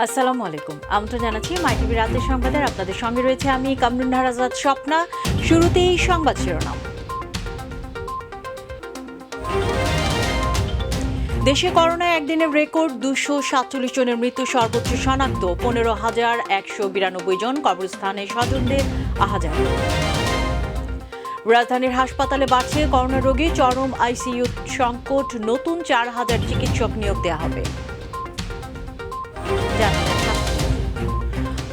আসসালামু আলাইকুম। আমন্ত্রণ জানাচ্ছি মাই টিভি রাতের সংবাদের। আপনাদের সঙ্গে রয়েছে আমি কামরুন্নাহার আজাদ স্বপ্না। শুরুতেই সংবাদ শিরোনাম। দেশে করোনায় একদিনের রেকর্ড 247 জনের মৃত্যু, সর্বোচ্চ শনাক্ত 15,192 জন, কবরস্থানে স্বজনদের আহাজারি। রাজধানীর হাসপাতালে বাড়ছে করোনা রোগী, চরম আইসিইউ সংকট, নতুন 4,000 চিকিৎসক নিয়োগ দেওয়া হবে।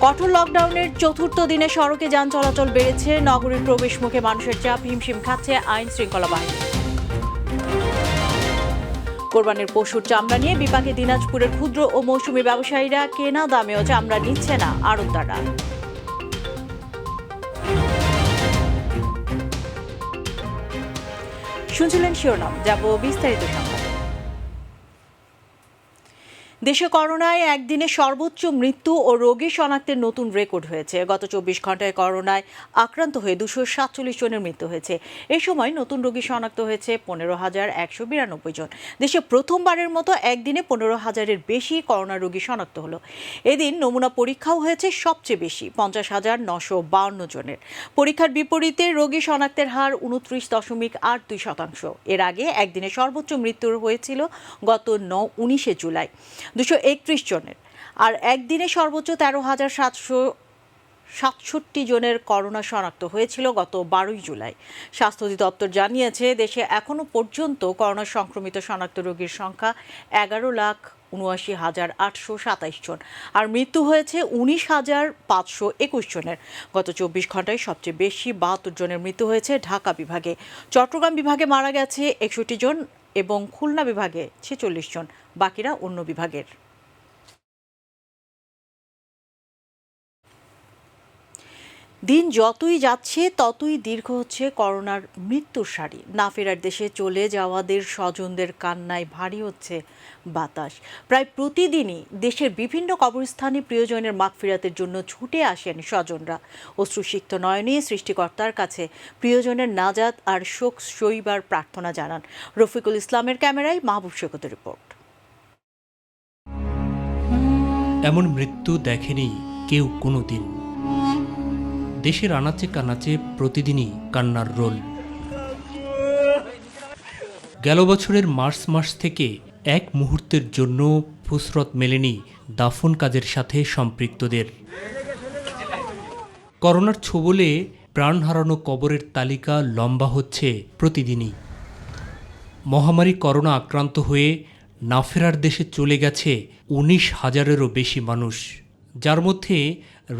কঠোর লকডাউনের চতুর্থ দিনে সড়কে যান চলাচল বেড়েছে, নগরীর প্রবেশ মুখে মানুষের চাপ, হিমশিম খাচ্ছে আইন শৃঙ্খলা বাহিনী। কোরবানির পশুর চামড়া নিয়ে বিপাকে দিনাজপুরের ক্ষুদ্র ও মৌসুমী ব্যবসায়ীরা, কেনা দামেও চামড়া নিচ্ছে না আড়তদাররা। শুনছিলেন শিরোনাম, যাব বিস্তারিত সংবাদ। দেশে করোনায় একদিনে সর্বোচ্চ মৃত্যু ও রোগী শনাক্তের নতুন রেকর্ড হয়েছে। গত 24 ঘন্টায় করোনায় আক্রান্ত হয়ে 247 জনের মৃত্যু হয়েছে। এ সময় নতুন রোগী শনাক্ত হয়েছে 15,192 জন। দেশে প্রথমবারের মতো একদিনে 15,000-এর বেশি করোনা রোগী শনাক্ত হলো। এদিন নমুনা পরীক্ষাও হয়েছে সবচেয়ে বেশি, 50,952 জনের। পরীক্ষার বিপরীতে রোগী শনাক্তের হার 29.82%। এর আগে একদিনে সর্বোচ্চ মৃত্যু হয়েছিল গত 19 জুলাই 231 জনের। আর একদিনে সর্বোচ্চ 13,767 জনের করোনা শনাক্ত হয়েছিল গত 12 জুলাই। স্বাস্থ্য অধিদপ্তর জানিয়েছে, দেশে এখনো পর্যন্ত করোনা সংক্রমিত শনাক্ত রোগীর সংখ্যা 11,79,827 জন, আর মৃত্যু হয়েছে 19,521 জনের। গত 24 ঘন্টায় সবচেয়ে বেশি 72 জনের মৃত্যু হয়েছে ঢাকা বিভাগে। চট্টগ্রাম বিভাগে মারা গেছে 61 জন এবং খুলনা বিভাগে 46 জন, বাকিরা অন্য বিভাগের। দিন যতই যাচ্ছে ততই দীর্ঘ হচ্ছে করোনার মৃত্যুর সারি। না ফেরার দেশে চলে যাওয়াদের স্বজনদের কান্নায় ভারী হচ্ছে বাতাস। প্রায় প্রতিদিনই দেশের বিভিন্ন কবরস্থানে প্রিয়জনের মাগফিরাতের জন্য ছুটে আসেন স্বজনরা। অশ্রুসিক্ত নয়নে সৃষ্টিকর্তার কাছে প্রিয়জনের নাজাত আর শোক সইবার প্রার্থনা জানান। রফিকুল ইসলামের ক্যামেরায় মাহবুব সৈকতের রিপোর্ট। এমন মৃত্যু দেখেনি কেউ কোনোদিন। দেশের আনাচে কানাচে প্রতিদিনই কান্নার রোল। গেল বছরের মার্চ মাস থেকে এক মুহূর্তের জন্য ফুসরত মেলেনি দাফন কাজের সাথে সম্পৃক্তদের। করোনার ছোবলে প্রাণ হারানো কবরের তালিকা লম্বা হচ্ছে প্রতিদিনই। মহামারী করোনা আক্রান্ত হয়ে না ফেরার দেশে চলে গেছে 19,000-এরও বেশি মানুষ, যার মধ্যে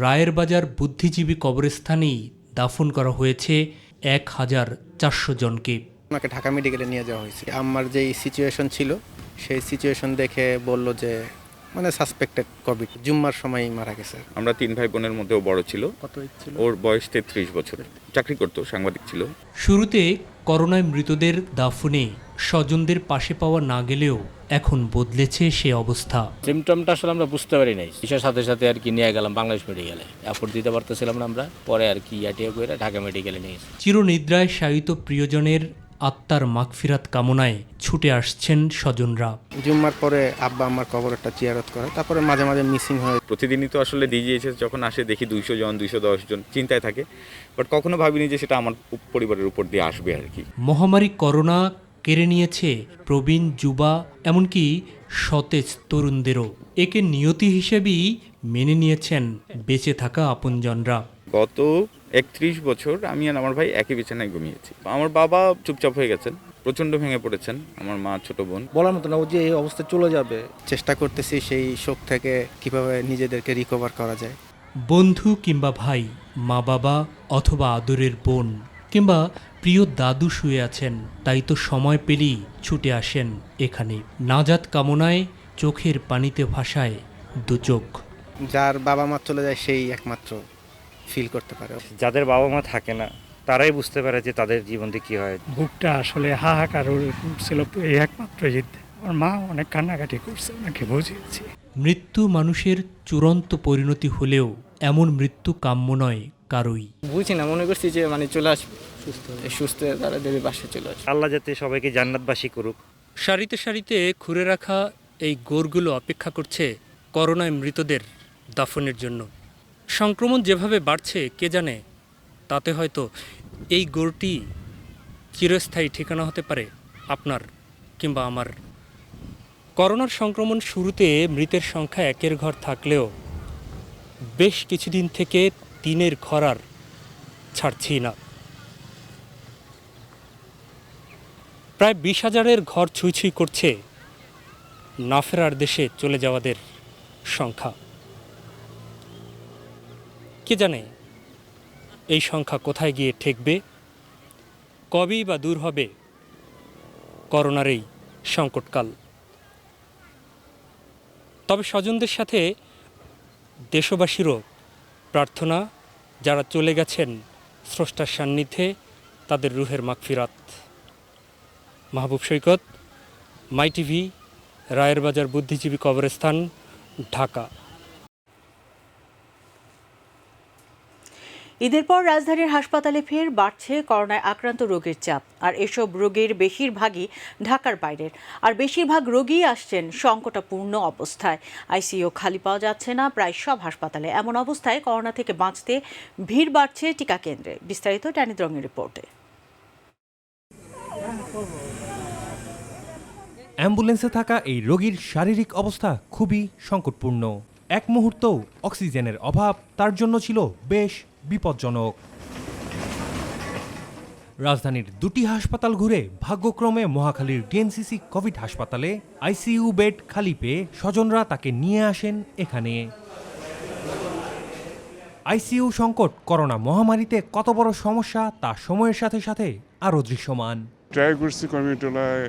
রায়ের বাজার বুদ্ধিজীবী কবরস্থানেই দাফন করা হয়েছে 1,400 জনকে। ওনাকে ঢাকা মেডিকেলে নিয়ে যাওয়া হয়েছে। আমার যেই সিচুয়েশন ছিল সেই সিচুয়েশন দেখে বলল যে সাসপেক্টেড কোভিড। জুম্মার সময়ই মারা গেছে। আমরা 3 ভাই বোনের মধ্যেও বড় ছিল। কত ছিল? ওর বয়স 33 বছর, চাকরি করতো, সাংবাদিক ছিল। শুরুতে করোনায় মৃতদের দাফনে স্বজনদের পাশে পাওয়া না গেলেও এখন বদলেছে সে অবস্থা। সিমটমটা আসলে আমরা বুঝতে পারি নাই, চিকিৎসার সাথে সাথে আর কি নিয়ে গেলাম বাংলাদেশ মেডিকেলে। এফোর্ট দিতে পারতেছিলাম না আমরা, পরে আর কি ইয়াটিয়া করে ঢাকা মেডিকেলে নিয়ে গেছি। চিরনিদ্রায় শায়িত প্রিয়জনের আত্মার মাগফিরাত কামনায় ছুটে আসছেন স্বজনরা। জুম্মার পরে আব্বা আমার কবরটা জিয়ারত করে, তারপরে মাঝে মাঝে মিসিং হয়। প্রতিদিনই তো আসলে ডিজিএইচএস যখন আসে দেখি 200 জন 210 জন চিন্তায় থাকে, বাট কখনো ভাবিনি যে সেটা আমার পরিবারের উপর দিয়ে আসবে আর কি। মহামারী করোনা কেড়ে নিয়েছে প্রবীণ, যুবা, এমনকি সতেজ তরুণদেরও। একে নিয়তি হিসেবেই মেনে নিয়েছেন বেঁচে থাকা আপনজনরা। গত 31 বছর আমি আর আমার ভাই একই বিছানায় ঘুমিয়েছি। আমার বাবা চুপচাপ হয়ে গেছেন, প্রচণ্ড ভেঙে পড়েছেন। আমার মা, ছোট বোন, বলার মতো না, ও যে এই অবস্থা চলে যাবে। চেষ্টা করতেছি সেই শোক থেকে কিভাবে নিজেদেরকে রিকভার করা যায়। বন্ধু কিংবা ভাই, মা বাবা অথবা আদরের বোন কিংবা প্রিয় দাদু শুয়ে আছেন, তাই তো সময় পেলেই ছুটে আসেন এখানে। নাজাত কামনায় চোখের পানিতে ভাসায় দু চোখ। যার বাবা মা চলে যায় সেই একমাত্র ফিল করতে পারে। যাদের বাবা মা থাকে না তারাই বুঝতে পারে যে তাদের জীবনে কি হয়। বুকটা আসলে হাহাকার ছিল, এই একমাত্র জিদ। আমার মা অনেক কান্নাকাটি করছে, ওনাকে বুঝিয়েছি। মৃত্যু মানুষের চূড়ান্ত পরিণতি হলেও এমন মৃত্যু কাম্য নয় কারোই। বুঝছি না, মনে করছি যে চলে আসবে সুস্থ হয়ে তারা দেবী বাসে চলে আসবে। আল্লাহ যাতে সবাইকে জান্নাতবাসী করুক। সারিতে সারিতে খুঁড়ে রাখা এই গোরগুলো অপেক্ষা করছে করোনায় মৃতদের দাফনের জন্য। সংক্রমণ যেভাবে বাড়ছে কে জানে, তাতে হয়তো এই গড়টি চিরস্থায়ী ঠিকানা হতে পারে আপনার কিংবা আমার। করোনার সংক্রমণ শুরুতে মৃতের সংখ্যা 1-এর ঘর থাকলেও বেশ কিছুদিন থেকে 3-এর ঘর আর ছাড়ছি না। প্রায় 20,000-এর ঘর ছুঁই ছুঁই করছে না ফেরার দেশে চলে যাওয়াদের সংখ্যা। কে জানে এই সংখ্যা কোথায় গিয়ে ঠেকবে, কবেই বা দূর হবে করোনার এই সংকটকাল। তবে স্বজনদের সাথে দেশবাসীরও প্রার্থনা, যারা চলে গেছেন স্রষ্টার সান্নিধ্যে, তাদের রুহের মাগফিরাত। মাহবুব সৈকত, মাই টিভি, রায়ের বাজার বুদ্ধিজীবী কবরস্থান, ঢাকা। ঈদের পর রাজধানীর হাসপাতালে ফের বাড়ছে করোনায় আক্রান্ত রোগীর চাপ। আর এসব রোগীর বেশিরভাগই ঢাকার বাইরের। আর বেশিরভাগ রোগী আসছেন সংকটাপূর্ণ অবস্থায়। আইসিইউ খালি পাওয়া যাচ্ছে না প্রায় সব হাসপাতালে। এমন অবস্থায় করোনা থেকে বাঁচতে ভিড় বাড়ছে টিকা কেন্দ্রে। বিস্তারিত ট্যানিত রঙের রিপোর্টে। অ্যাম্বুলেন্সে থাকা এই রোগীর শারীরিক অবস্থা খুবই সংকটপূর্ণ। এক মুহূর্তও অক্সিজেনের অভাব তার জন্য ছিল বেশ বিপজ্জনক। রাজধানীর 2টি হাসপাতাল ঘুরে ভাগ্যক্রমে মহাখালীর ডিএনসিসি কোভিড হাসপাতালে আইসিইউ বেড খালি পেয়ে স্বজনরা তাকে নিয়ে আসেন এখানে। আইসিইউ সংকট করোনা মহামারীতে কত বড় সমস্যা তা সময়ের সাথে সাথে আরও দৃশ্যমান। ট্রাই করছি কমিউনিটলায়,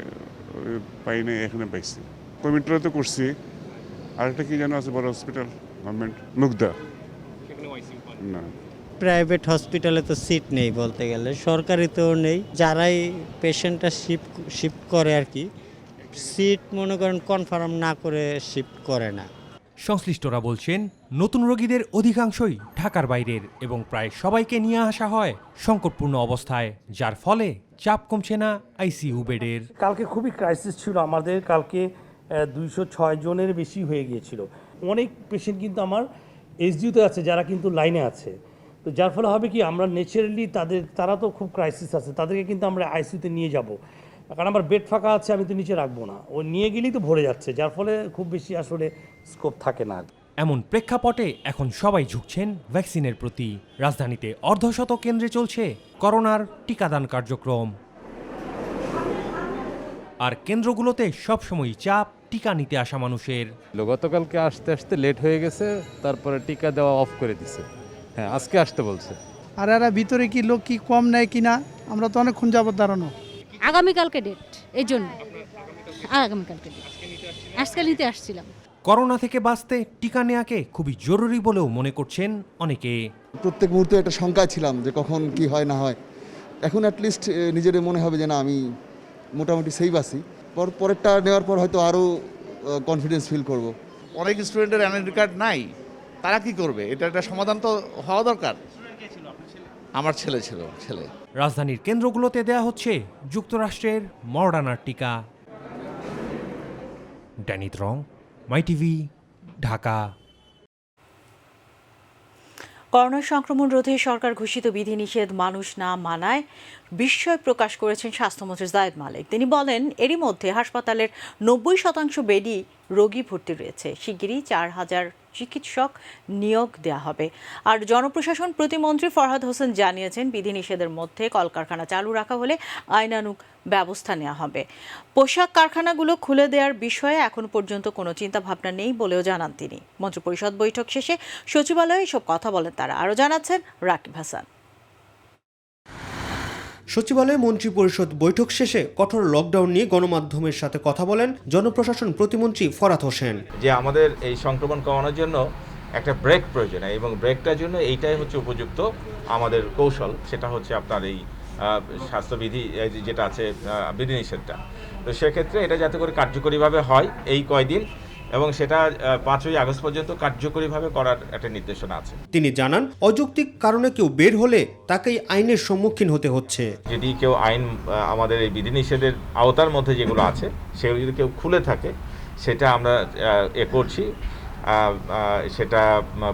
পাই নাই, এখানে পাইছি। কমিউনিটলাতে করছি, আরেকটা কি যেন আছে বড় হসপিটাল গভর্নমেন্ট, মুগদা, না প্রাইভেট হসপিটালে তো সিট নেই বলতে গেলে, সরকারিতেও নেই। যারাই পেশেন্টটা শিফট করে আর কি, সিট মনে করেন কনফার্ম না করে শিফট করে না। সংশ্লিষ্টরা বলছেন নতুন রোগীদের অধিকাংশই ঢাকার বাইরের এবং প্রায় সবাইকে নিয়ে আসা হয় সংকটপূর্ণ অবস্থায়, যার ফলে চাপ কমছে না আইসিইউ বেডের। কালকে খুবই ক্রাইসিস ছিল আমাদের। কালকে 206 জনের বেশি হয়ে গিয়েছিল। অনেক পেশেন্ট কিন্তু আমার এসডিউতে আছে, যারা কিন্তু লাইনে আছে। তো যার ফলে হবে কি, আমরা ন্যাচারালি তারা তো খুব ক্রাইসিস আছে, তাদেরকে কিন্তু আমরা আইসিইউতে নিয়ে যাব, কারণ আমার বেড ফাঁকা আছে, আমি তো নিচে রাখবো না, ও নিয়ে গেলেই তো ভরে যাচ্ছে, যার ফলে খুব বেশি আসলে স্কোপ থাকে না। এমন প্রেক্ষাপটে এখন সবাই ঝুঁকছেন ভ্যাকসিনের প্রতি। রাজধানীতে অর্ধশত কেন্দ্রে চলছে করোনার টিকাদান কার্যক্রম। আর কেন্দ্রগুলোতে সবসময় চাপ টিকা নিতে আসা মানুষের। গতকালকে আসতে আসতে লেট হয়ে গেছে, তারপরে টিকা দেওয়া অফ করে দিছে। হ্যাঁ, আজকে আসতে বলছে। আর এরা ভিতরে কি লোক কি কম নেয় কিনা, আমরা তো অনেকক্ষণ যাবত দাঁড়ানো। আগামীকালকে ডেট, এই জন্য আগামীকালকে ডেট, আজকে নিতে আসছিলাম। করোনা থেকে বাঁচতে টিকা নেওয়াকে খুবই জরুরি বলেও মনে করছেন অনেকে। প্রত্যেক মুহূর্তে একটা শঙ্কায় ছিলাম যে কখন কি হয় না হয়। এখন অ্যাটলিস্ট নিজের মনে হবে যে না, আমি মোটামুটি সেফ আছি। পরেরটা নেওয়ার পর হয়তো আরও কনফিডেন্স ফিল করব। অনেক স্টুডেন্টের এনআইডি কার্ড নাই, তারা কি করবে? এটা একটা সমাধান তো হওয়া দরকার। আমার ছেলে। রাজধানীর কেন্দ্রগুলোতে দেয়া হচ্ছে যুক্তরাষ্ট্রের মডার্নার টিকা। ড্যানিত রং, মাই টিভি, ঢাকা। করোনা সংক্রমণ রোধে সরকার ঘোষিত বিধিনিষেধ মানুষ না মানায় বিস্ময় প্রকাশ করেছেন স্বাস্থ্যমন্ত্রী যায়েদ মালিক। তিনি বলেন, এরই মধ্যে হাসপাতালের 90% বেডই রোগী ভর্তি রয়েছে। শিগগিরই 4000 চিকিৎসক নিয়োগ দেওয়া হবে। আর জনপ্রশাসন প্রতিমন্ত্রী ফরহাদ হোসেন জানিয়েছেন, বিধিনিষেধের মধ্যে কলকারখানা চালু রাখা হলে আইনানুগ ব্যবস্থা নেওয়া হবে। পোশাক কারখানাগুলো খুলে দেওয়ার বিষয়ে এখন পর্যন্ত কোনো চিন্তাভাবনা নেই বলেও জানান তিনি। মন্ত্রিপরিষদ বৈঠক শেষে সচিবালয়ে এসব কথা বলেন তারা। আরও জানাচ্ছেন রাকিব হাসান। সচিবালয়ে মন্ত্রিপরিষদ বৈঠক শেষে কঠোর লকডাউন নিয়ে গণমাধ্যমের সাথে কথা বলেন জনপ্রশাসন প্রতিমন্ত্রী ফরহাদ হোসেন। যে আমাদের এই সংক্রমণ কমানোর জন্য একটা ব্রেক প্রয়োজন, এবং ব্রেকটার জন্য এইটাই হচ্ছে উপযুক্ত আমাদের কৌশল। সেটা হচ্ছে আপনার এই স্বাস্থ্যবিধি যেটা আছে, বিধিনিষেধটা। তো সেক্ষেত্রে এটা যাতে করে কার্যকরীভাবে হয় এই কয়দিন, এবং সেটা 5ই আগস্ট পর্যন্ত কার্যকরীভাবে করার একটা নির্দেশনা আছে। তিনি জানান, অযৌক্তিক কারণে কেউ বের হলে তাকেই আইনের সম্মুখীন হতে হচ্ছে। যদি কেউ আইন আমাদের এই বিধিনিষেধের আওতার মধ্যে যেগুলো আছে সেগুলো যদি কেউ খুলে থাকে, সেটা আমরা করছি। সেটা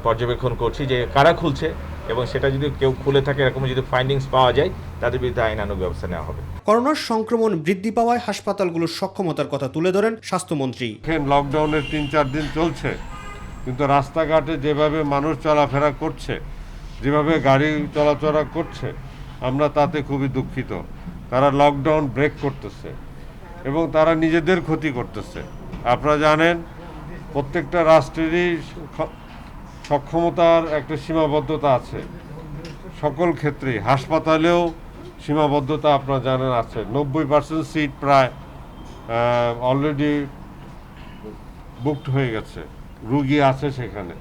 পর্যবেক্ষণ করছি যে কারা খুলছে, এবং সেটা যদি কেউ খুলে থাকে এরকম যদি ফাইন্ডিংস পাওয়া যায় তাদের বিরুদ্ধে আইনানুগ ব্যবস্থা নেওয়া হবে। করোনার সংক্রমণ বৃদ্ধি পাওয়ায় হাসপাতালগুলোর সক্ষমতার কথা তুলে ধরেন স্বাস্থ্যমন্ত্রী। লকডাউনের 3-4 দিন চলছে, কিন্তু রাস্তাঘাটে যেভাবে মানুষ চলাফেরা করছে, যেভাবে গাড়ি চলাচলা করছে, আমরা তাতে খুবই দুঃখিত। তারা লকডাউন ব্রেক করতেছে এবং তারা নিজেদের ক্ষতি করতেছে। আপনারা জানেন প্রত্যেকটা রাষ্ট্রেরই সক্ষমতার একটা সীমাবদ্ধতা আছে, সকল ক্ষেত্রেই। হাসপাতালেও সীমাবদ্ধতা আপনারা জানেন আছে। 90% সিট প্রায় অলরেডি বুকড হয়ে গেছে, রুগী আছে সেখানে।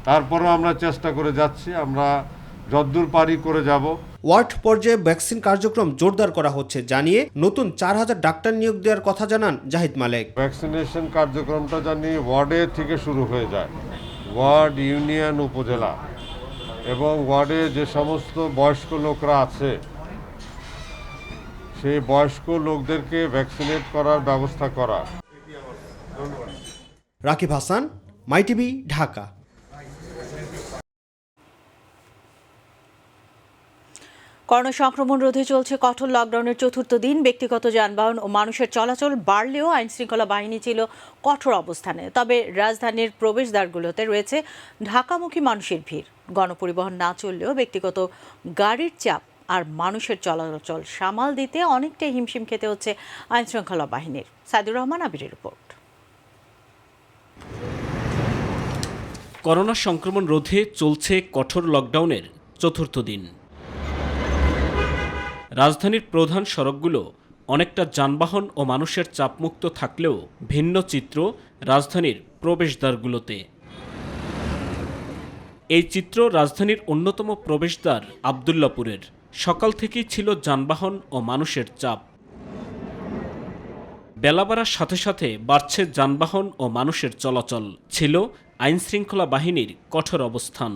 তারপরেও আমরা চেষ্টা করে যাচ্ছি, আমরা যতদূর পারি করে যাব। ওয়ার্ড পর্যায়ে ভ্যাকসিন কার্যক্রম জোরদার করা হচ্ছে জানিয়ে নতুন 4000 ডাক্তার নিয়োগ দেওয়ার কথা জানান জাহিদ মালেক। ভ্যাকসিনেশন কার্যক্রমটা জানি ওয়ার্ডে থেকে শুরু হয়ে যায়, ওয়ার্ড, ইউনিয়ন, উপজেলা, এবং ওয়ার্ডে যে সমস্ত বয়স্ক লোকরা আছে সেই বয়স্ক লোকদেরকে ভ্যাকসিনেট করার ব্যবস্থা করা। রাকিব হাসান, মাই টিভি, ঢাকা। করোনা সংক্রমণ রোধে চলছে কঠোর লকডাউনের চতুর্থ দিন। ব্যক্তিগত যানবাহন ও মানুষের চলাচল বাড়লেও আইনশৃঙ্খলা বাহিনী ছিল কঠোর অবস্থানে। তবে রাজধানীর প্রবেশদ্বারগুলোতে রয়েছে ঢাকামুখী মানুষের ভিড়। গণপরিবহন না চললেও ব্যক্তিগত গাড়ির চাপ আর মানুষের চলাচল সামাল দিতে অনেকটাই হিমশিম খেতে হচ্ছে আইনশৃঙ্খলা বাহিনীর। সাইদুর রহমান আবিরের রিপোর্ট। করোনা সংক্রমণ রোধে চলছে কঠোর লকডাউনের চতুর্থ দিন। রাজধানীর প্রধান সড়কগুলো অনেকটা যানবাহন ও মানুষের চাপমুক্ত থাকলেও ভিন্ন চিত্র রাজধানীর প্রবেশদ্বারগুলোতে। এই চিত্র রাজধানীর অন্যতম প্রবেশদ্বার আবদুল্লাপুরের। সকাল থেকেই ছিল যানবাহন ও মানুষের চাপ। বেলা বাড়ার সাথে সাথে বাড়ছে যানবাহন ও মানুষের চলাচল। ছিল আইনশৃঙ্খলা বাহিনীর কঠোর অবস্থান।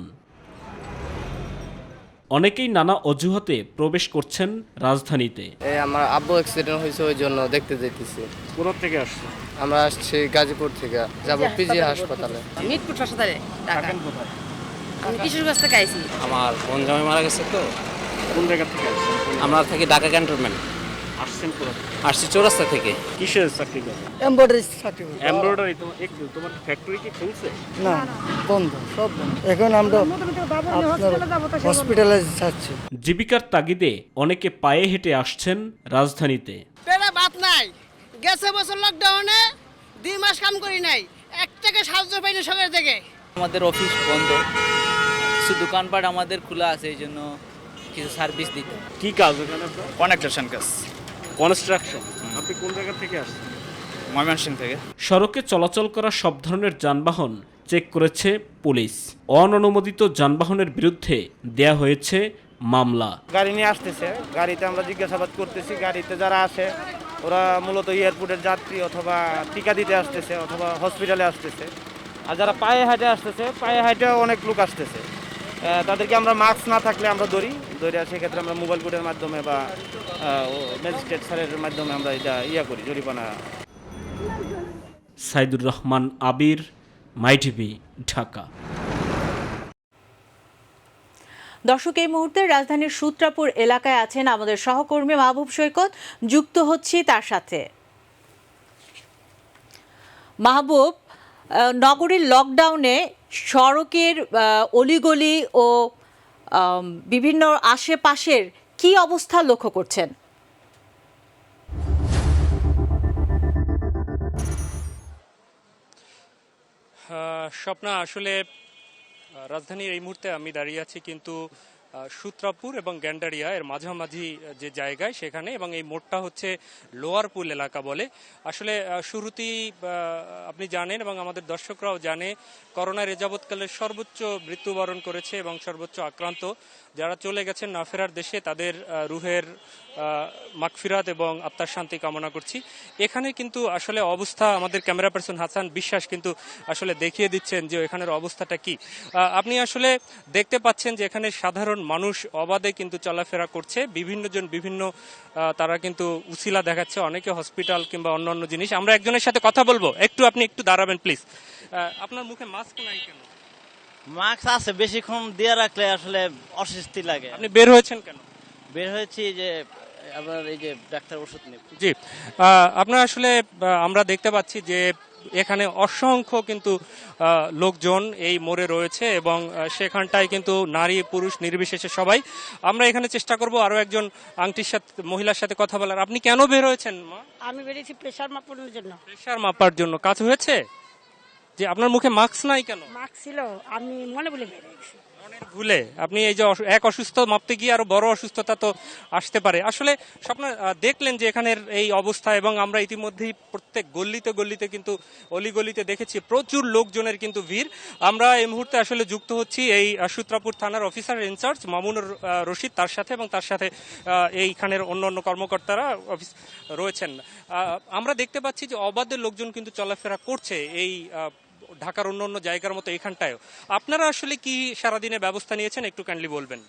অনেকেই নানা অজুহাতে প্রবেশ করছেন রাজধানীতে। আমার আব্বু অ্যাক্সিডেন্ট হয়েছে, ওই জন্য দেখতে যেতেছি। কোথা থেকে আসছে? আমরা আসছি গাজীপুর থেকে, যাব পিজি হাসপাতালে। মিরপুর হাসপাতালে। আমি কিশোরগঞ্জ থেকে আইছি। আমার বোন জামাই মারা গেছে তো। কোন জায়গা থেকে আসছেন? আমরা থাকি ঢাকা ক্যান্টনমেন্ট। আসছেন কোথা? আসছি চৌরাস্তা থেকে। কিসের চাকরি করেন? এমব্রয়ডারি চাকরি। এমব্রয়ডারি। তোমার ফ্যাক্টরি কি খুলছে? না, বন্ধ, সব বন্ধ। এখন আমরা হসপিটালে যাচ্ছি। জীবিকার তাগিদে অনেকে পায়ে হেঁটে আসছেন রাজধানীতে। পেটে ভাত নাই, গেছে বছর লকডাউনে 2 মাস কাম করি নাই, 1 টাকা সাহায্য পাইনি সরকার থেকে। আমাদের অফিস বন্ধ, কিছু দোকানপাট আমাদের খোলা আছে, এই জন্য কিছু সার্ভিস দিতে। কি কাজ ওখানে? কনস্ট্রাকশন কাজ। কনস্ট্রাকশন। আপনি কোন জায়গা থেকে আসছেন? ময়মনসিংহ থেকে। সড়কে চলাচল করা সব ধরনের যানবাহন চেক করেছে পুলিশ। অননুমোদিত যানবাহনের বিরুদ্ধে দেয়া হয়েছে মামলা। গাড়ি নিয়ে আসতেছে, গাড়িতে আমরা জিজ্ঞাসাবাদ করতেছি। গাড়িতে যারা আসে ওরা মূলত এয়ারপোর্টের যাত্রী, অথবা টিকা দিতে আসতেছে, অথবা হসপিটালে আসতেছে। আর যারা পায়ে হাঁটে আসতেছে, পায়ে হাঁটেও অনেক লোক আসতেছে। তাদেরকে আমরা মাস্ক না থাকলে আমরা ধরি, সেক্ষেত্রে আমরা মোবাইল কোর্টের মাধ্যমে বা ম্যাজিস্ট্রেট স্যারের মাধ্যমে আমরা এটা করি, জরিমানা। সাইদুর রহমান আবির, মাই টিভি, ঢাকা। দর্শক, এই মুহূর্তে রাজধানীর সূত্রাপুর এলাকায় আছেন আমাদের সহকর্মী মাহবুব সৈকত। যুক্ত হচ্ছি তার সাথে। মাহবুব, নগরীর লকডাউনে সড়কের অলিগলি ও বিভিন্ন আশেপাশের কি অবস্থা লক্ষ্য করছেন? স্বপ্না, আসলে রাজধানীর এই মুহূর্তে আমি দাঁড়িয়ে আছি কিন্তু সূত্রাপুর এবং গ্যান্ডারিয়া এর মাঝামাঝি যে জায়গায় সেখানে, এবং এই মোড়টা হচ্ছে লোয়ার পুল এলাকা বলে। আসলে শুরুতেই আপনি জানেন এবং আমাদের দর্শকরাও জানে, করোনার যাবৎকালে সর্বোচ্চ মৃত্যুবরণ করেছে এবং সর্বোচ্চ আক্রান্ত যারা চলে গেছেন না ফেরার দেশে, তাদের রুহের মাগফিরাত এবং আত্মার শান্তি কামনা করছি। এখানে কিন্তু আসলে অবস্থা আমাদের ক্যামেরা পার্সন হাসান বিশ্বাস কিন্তু আসলে দেখিয়ে দিচ্ছেন যে এখানের অবস্থাটা কি। আপনি আসলে দেখতে পাচ্ছেন যে এখানে সাধারণ সাধারণ মানুষ অবাধে কিন্তু চলাফেরা করছে, বিভিন্ন জন বিভিন্ন তারা কিন্তু উছিলা দেখাচ্ছে, অনেকে হসপিটাল কিংবা অন্যান্য জিনিস। আমরা একজনের সাথে কথা বলবো, আপনি একটু দাঁড়াবেন প্লিজ। আপনার মুখে মাস্ক নাই কেন? মাস্ক আছে, বেশিক্ষণ দিয়ে রাখলে আসলে অস্বস্তি লাগে। আপনি বের হয়েছেন কেন? বের হয়েছি যে আবার এই যে ডাক্তার ওষুধ নেব। জি, আপনার আসলে আমরা দেখতে পাচ্ছি যে এখানে অসংখ্য কিন্তু লোকজন এই মোড়ে রয়েছে এবং সেখানটায় কিন্তু নারী পুরুষ নির্বিশেষে সবাই। আমরা এখানে চেষ্টা করব আরো একজন আংটির সাথে মহিলার সাথে কথা বলার। আপনি কেন বের হয়েছেন মা? আমি বেরিয়েছি প্রেশার মাপানোর জন্য। প্রেশার মাপার জন্য? কাজ হয়েছে? যে আপনার মুখে মাস্ক নাই কেন? মাস্ক ছিল, আমি মনে বলে বেরিয়েছি। ভুলে আপনি এই যে এক অসুস্থ মাপতে গিয়ে আরো বড় অসুস্থতা তো আসতে পারে। আসলে স্বপ্ন দেখলেন যে এখানের এই অবস্থা, এবং আমরা ইতিমধ্যেই প্রত্যেক গল্লিতে গল্লিতে কিন্তু অলিগলিতে দেখেছি প্রচুর লোকজনের কিন্তু ভিড়। আমরা এই মুহূর্তে আসলে যুক্ত হচ্ছি এই সূত্রাপুর থানার অফিসার ইনচার্জ মামুনুর রশিদ তার সাথে, এবং তার সাথে এইখানের অন্যান্য কর্মকর্তারা অফিস রয়েছেন। আমরা দেখতে পাচ্ছি যে অবাধে লোকজন কিন্তু চলাফেরা করছে এই ঢাকার অন্য জায়গার মতো এখানটায়ও। আপনারা আসলে কি সারাদিনে ব্যবস্থা নিয়েছেন, একটু কাইন্ডলি বলবেন।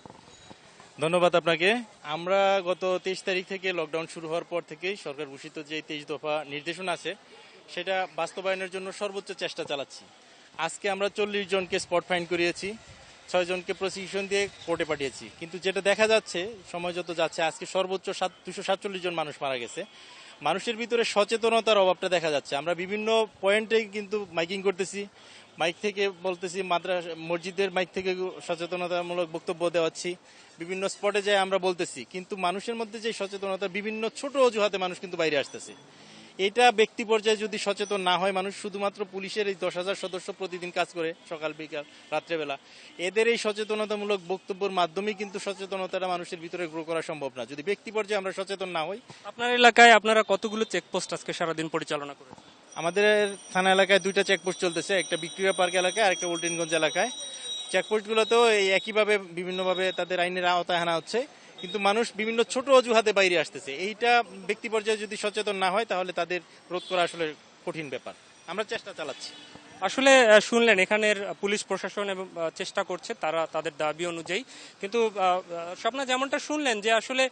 ধন্যবাদ আপনাকে। আমরা গত 23 তারিখ থেকে লকডাউন শুরু হওয়ার পর থেকেই সরকার ঘোষিত যে 23 দফা নির্দেশনা আছে সেটা বাস্তবায়নের জন্য সর্বোচ্চ চেষ্টা চালাচ্ছি। আজকে আমরা 40 জনকে স্পট ফাইন করিয়েছি, 6 জনকে প্রসিকিউশন দিয়ে কোর্টে পাঠিয়েছি। কিন্তু যেটা দেখা যাচ্ছে সময় যত যাচ্ছে, আজকে সর্বোচ্চ 247 জন মানুষ মারা গেছে। মানুষের ভিতরে সচেতনতার অভাবটা দেখা যাচ্ছে। আমরা বিভিন্ন পয়েন্টে কিন্তু মাইকিং করতেছি, মাইক থেকে বলতেছি, মাদ্রাসা মসজিদের মাইক থেকে সচেতনতামূলক বক্তব্য দেওয়াচ্ছি, বিভিন্ন স্পটে যায় আমরা বলতেছি, কিন্তু মানুষের মধ্যে যে সচেতনতা, বিভিন্ন ছোট অজুহাতে মানুষ কিন্তু বাইরে আসতেছে। এটা ব্যক্তি পর্যায়ে যদি সচেতন না হয় মানুষ, শুধুমাত্র পুলিশের এই 10,000 সদস্য প্রতিদিন কাজ করে সকাল বিকাল রাত্রেবেলা, এদের এই সচেতনতামূলক বক্তব্যের মাধ্যমেই কিন্তু সচেতনতাটা মানুষের ভিতরে গ্রো করা সম্ভব না যদি ব্যক্তি পর্যায়ে আমরা সচেতন না হই। আপনার এলাকায় আপনারা কতগুলো চেকপোস্ট আজকে সারাদিন পরিচালনা করেন? আমাদের থানা এলাকায় 2টা চেকপোস্ট চলতেছে, একটা ভিক্টোরিয়া পার্ক এলাকায় আর একটা উল্টিনগঞ্জ এলাকায়। চেকপোস্টগুলোতেও এই একইভাবে বিভিন্নভাবে তাদের আইনের আওতায় আনা হচ্ছে, কিন্তু মানুষ বিভিন্ন ছোট অজুহাতে বাইরে আসতেছে। এইটা ব্যক্তি পর্যায়ে যদি সচেতন না হয় তাহলে তাদের রোধ করা আসলে কঠিন ব্যাপার। আমরা চেষ্টা চালাচ্ছি। আসলে শুনলেন এখানের পুলিশ প্রশাসন এবং চেষ্টা করছে তারা তাদের দাবি অনুযায়ী, কিন্তু স্বপ্না যেমনটা শুনলেন যে আসলে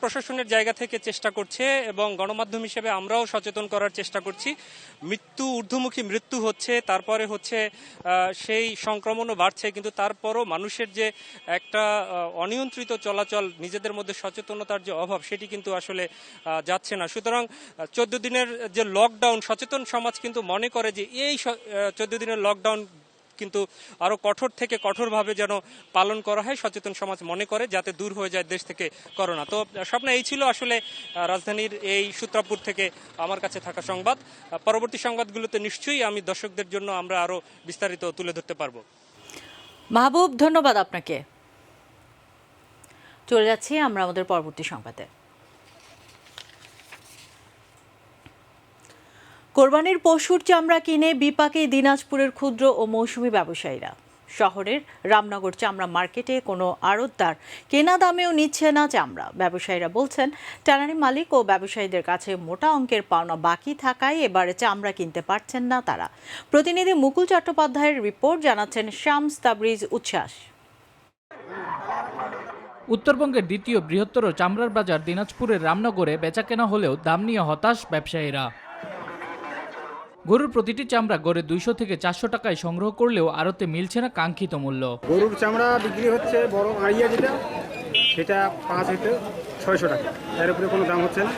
প্রশাসনের জায়গা থেকে চেষ্টা করছে এবং গণমাধ্যম হিসেবে আমরাও সচেতন করার চেষ্টা করছি। ঊর্ধ্বমুখী মৃত্যু হচ্ছে, তারপরে হচ্ছে সেই সংক্রমণও বাড়ছে, কিন্তু তারপরও মানুষের যে একটা অনিয়ন্ত্রিত চলাচল, নিজেদের মধ্যে সচেতনতার যে অভাব, সেটি কিন্তু আসলে যাচ্ছে না। সুতরাং 14 দিনের যে লকডাউন, সচেতন সমাজ কিন্তু মনে করে যে এই 14 দিনের লকডাউন কিন্তু আরো কঠোর থেকে কঠোরভাবে যেন পালন করা হয়, সচেতন সমাজ মনে করে, যাতে দূর হয়ে যায় দেশ থেকে করোনা। তো স্বপ্ন এই ছিল আসলে রাজধানীর এই সূত্রাপুর থেকে আমার কাছে থাকা সংবাদ। পরবর্তী সংবাদগুলোতে নিশ্চয়ই আমি দর্শকদের জন্য আমরা আরো বিস্তারিত তুলে ধরতে পারবো। মাহবুব, ধন্যবাদ আপনাকে। চলে যাচ্ছি আমরা আমাদের পরবর্তী সংবাদে। কোরবানির পশুর চামড়া কিনে বিপাকে দিনাজপুরের ক্ষুদ্র ও মৌসুমী ব্যবসায়ীরা। শহরের রামনগর চামড়া মার্কেটে কোনো আড়তদার কেনা দামেও নিচ্ছে না চামড়া। ব্যবসায়ীরা বলছেন ট্যানারি মালিক ও ব্যবসায়ীদের কাছে মোটা অঙ্কের পাওনা বাকি থাকায় এবারে চামড়া কিনতে পারছেন না তারা। প্রতিনিধি মুকুল চট্টোপাধ্যায়ের রিপোর্ট, জানাচ্ছেন শামস তাবরিজ উচ্ছ্বাস। উত্তরবঙ্গের দ্বিতীয় বৃহত্তর চামড়ার বাজার দিনাজপুরের রামনগরে বেচাকেনা হলেও দাম নিয়ে হতাশ ব্যবসায়ীরা। গরুর প্রতিটি চামড়া গড়ে 200 থেকে 400 টাকায় সংগ্রহ করলেও আড়তে মিলছে না কাঙ্ক্ষিত মূল্য। গরুর চামড়া বিক্রি হচ্ছে বড় আড়িয়া যেটা, সেটা 5 থেকে 600 টাকা, এর উপরে কোনো দাম হচ্ছে না।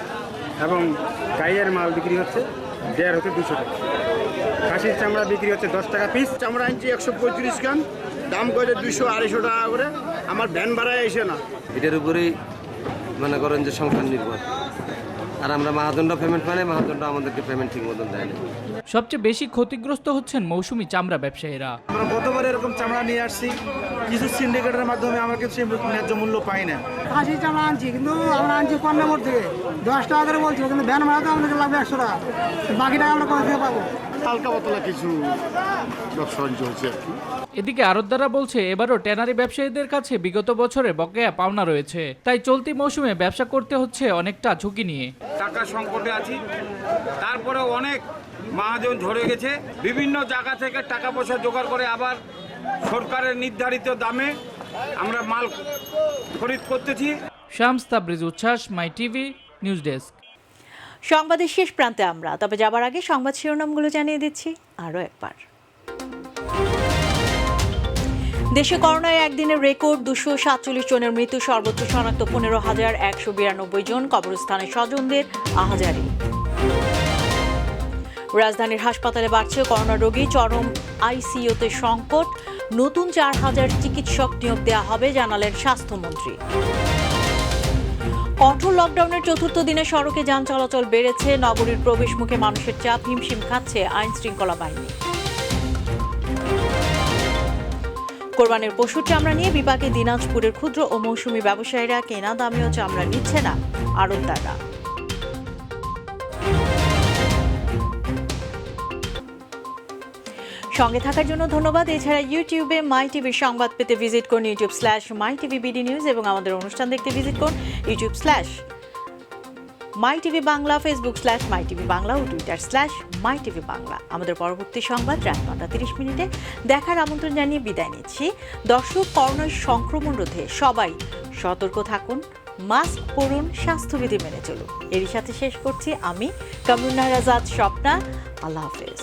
এবং গাইয়ের মাল বিক্রি হচ্ছে 1.5 থেকে 200 টাকা। খাসির চামড়া বিক্রি হচ্ছে 10 টাকা পিস। চামড়া আনছি 135 গ্রাম, দাম করে 200-250 টাকা করে। আমার ভ্যান ভাড়ায় এসে না, এটার উপরেই মনে করেন যে সংসার নির্ভর। আর আমরা মাহাজনরা পেমেন্ট মানে মাহাজনরা আমাদেরকে পেমেন্ট ঠিক মতন দেয় না। সবচেয়ে বেশি ক্ষতিগ্রস্ত হচ্ছেন মৌসুমী চামড়া ব্যবসায়ীরা। আমরা গতবার এরকম চামড়া নিয়ে আসছি, কিছু সিন্ডিকেটের মাধ্যমে আমরা কিছু ন্যায্য মূল্য পাই না। খাসি চামড়া আনছি, কিন্তু আমরা আনছি কম নম্বর থেকে 10 টাকা করে বলছিল, কিন্তু ভ্যান ভাড়াতে আমাদের লাগবে 100 টাকা। বাকি টাকা আমরা কোথা থেকে পাবো? হালকা পাতলা কিছু ব্যবসা বাণিজ্য হচ্ছে আর কি। এদিকে আড়তদাররা বলছে এবারও ট্যানারি ব্যবসায়ীদের কাছে বিগত বছরে বকেয়া পাওনা রয়েছে, তাই চলতি মৌসুমে ব্যবসা করতে হচ্ছে অনেকটা ঝুঁকি নিয়ে। টাকা সংকটে আছি, তারপরে অনেক মহাজন ঝরে গেছে, বিভিন্ন জায়গা থেকে টাকা পয়সা জোগাড় করে আবার সরকারের নির্ধারিত দামে আমরা মাল খরিদ করতেছি। শামস তাবরিজ উচ্ছ্বাস, মাই টিভি নিউজ ডেস্ক। সংবাদের শেষ প্রান্তে আমরা, তবে যাবার আগে সংবাদ শিরোনামগুলো জানিয়ে দিচ্ছি আরও একবার। দেশে করোনায় একদিনের রেকর্ড 247 জনের মৃত্যু, সর্বোচ্চ শনাক্ত 15,192 জন, কবরস্থানে স্বজনদের আহাজারি। রাজধানীর হাসপাতালে বাড়ছে করোনা রোগী, চরম আইসিইউতে সংকট, নতুন 4,000 চিকিৎসক নিয়োগ দেওয়া হবে জানালেন স্বাস্থ্যমন্ত্রী। কঠোর লকডাউনের চতুর্থ দিনে সড়কে যান চলাচল বেড়েছে, নগরীর প্রবেশ মুখে মানুষের চাপ, হিমশিম খাচ্ছে আইন শৃঙ্খলা বাহিনী। কোরবানির পশুর চামড়া নিয়ে বিপাকে দিনাজপুরের ক্ষুদ্র ও মৌসুমী ব্যবসায়ীরা, কেনা দামেও চামড়া নিচ্ছে না আড়তদাররা। সঙ্গে থাকার জন্য ধন্যবাদ। এছাড়া ইউটিউবে মাই টিভির সংবাদ পেতে ভিজিট করুন youtube/mytvbd নিউজ এবং আমাদের অনুষ্ঠান দেখতে ভিজিট করুন youtube/mytv বাংলা, facebook/mytv বাংলা ও twitter/mytv বাংলা। আমাদের পরবর্তী সংবাদ রাত 9:30 মিনিটে দেখার আমন্ত্রণ জানিয়ে বিদায় নিচ্ছি। দর্শক, করোনার সংক্রমণ রোধে সবাই সতর্ক থাকুন, মাস্ক পরুন, স্বাস্থ্যবিধি মেনে চলুন। এরই সাথে শেষ করছি আমি কামরুন্নাহার আজাদ স্বপ্না। আল্লাহ হাফেজ।